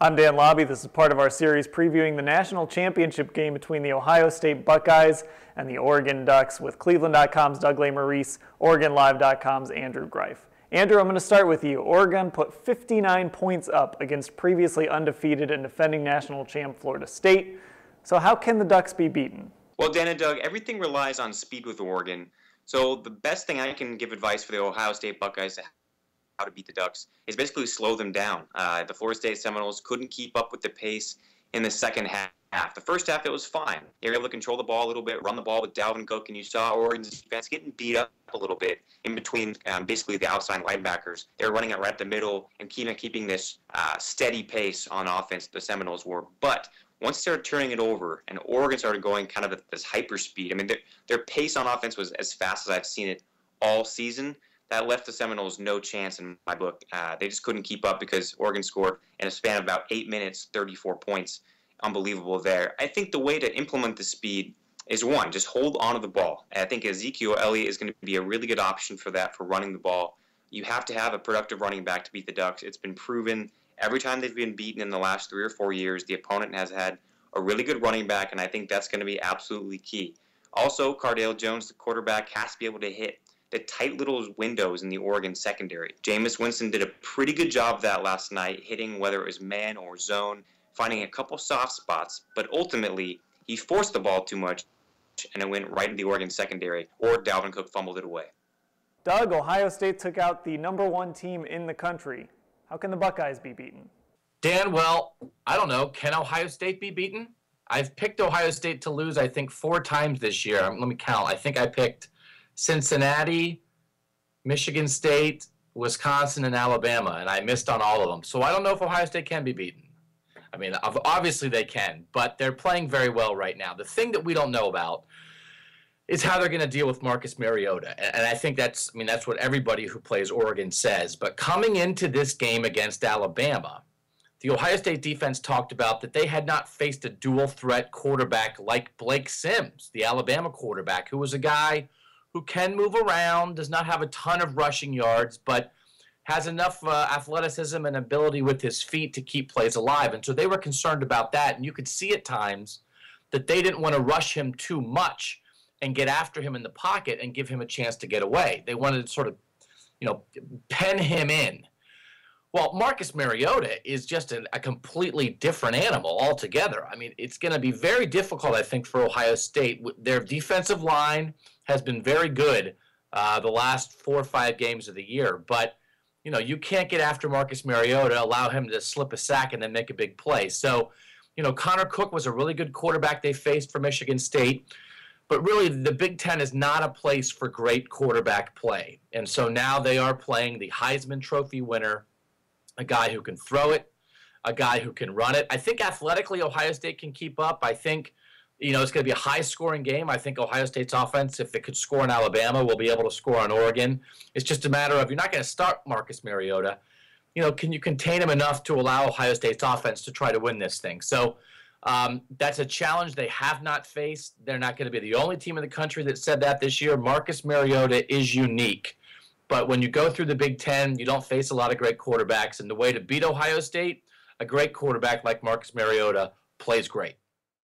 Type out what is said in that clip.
I'm Dan Lobby. This is part of our series previewing the national championship game between the Ohio State Buckeyes and the Oregon Ducks with cleveland.com's Doug Lesmerises, OregonLive.com's Andrew Greif. Andrew, I'm going to start with you. Oregon put 59 points up against previously undefeated and defending national champ Florida State. So how can the Ducks be beaten? Well, Dan and Doug, everything relies on speed with Oregon. So the best thing I can give advice for the Ohio State Buckeyes how to beat the Ducks is basically slow them down. The Florida State Seminoles couldn't keep up with the pace in the second half. The first half, it was fine. They were able to control the ball a little bit, run the ball with Dalvin Cook, and you saw Oregon's defense getting beat up a little bit in between basically the outside linebackers. They were running it right at the middle and keeping this steady pace on offense, the Seminoles were. But once they started turning it over and Oregon started going kind of at this hyper speed, I mean, their pace on offense was as fast as I've seen it all season. That left the Seminoles no chance in my book. They just couldn't keep up because Oregon scored in a span of about 8 minutes, 34 points. Unbelievable there. I think the way to implement the speed is, one, just hold on to the ball. And I think Ezekiel Elliott is going to be a really good option for that, for running the ball. You have to have a productive running back to beat the Ducks. It's been proven every time they've been beaten in the last 3 or 4 years, the opponent has had a really good running back, and I think that's going to be absolutely key. Also, Cardale Jones, the quarterback, has to be able to hit the tight little windows in the Oregon secondary. Jameis Winston did a pretty good job of that last night, hitting whether it was man or zone, finding a couple soft spots, but ultimately he forced the ball too much and it went right into the Oregon secondary, or Dalvin Cook fumbled it away. Doug, Ohio State took out the #1 team in the country. How can the Buckeyes be beaten? Dan, well, I don't know. Can Ohio State be beaten? I've picked Ohio State to lose, I think, 4 times this year. Let me count. I think I picked Cincinnati, Michigan State, Wisconsin, and Alabama, and I missed on all of them. So I don't know if Ohio State can be beaten. I mean, obviously they can, but they're playing very well right now. The thing that we don't know about is how they're going to deal with Marcus Mariota, and I think that's what everybody who plays Oregon says. But coming into this game against Alabama, the Ohio State defense talked about that they had not faced a dual-threat quarterback like Blake Sims, the Alabama quarterback, who was a guy who can move around, does not have a ton of rushing yards, but has enough athleticism and ability with his feet to keep plays alive. And so they were concerned about that. And you could see at times that they didn't want to rush him too much and get after him in the pocket and give him a chance to get away. They wanted to sort of, pen him in. Well, Marcus Mariota is just a completely different animal altogether. I mean, it's going to be very difficult, I think, for Ohio State. Their defensive line has been very good the last 4 or 5 games of the year. But, you can't get after Marcus Mariota, allow him to slip a sack and then make a big play. So, Connor Cook was a really good quarterback they faced for Michigan State. But really, the Big Ten is not a place for great quarterback play. And so now they are playing the Heisman Trophy winner, a guy who can throw it, a guy who can run it. I think athletically Ohio State can keep up. I think, it's going to be a high-scoring game. I think Ohio State's offense, if it could score in Alabama, will be able to score on Oregon. It's just a matter of, you're not going to start Marcus Mariota. Can you contain him enough to allow Ohio State's offense to try to win this thing? So that's a challenge they have not faced. They're not going to be the only team in the country that said that this year. Marcus Mariota is unique. But when you go through the Big Ten, you don't face a lot of great quarterbacks. And the way to beat Ohio State, a great quarterback like Marcus Mariota plays great.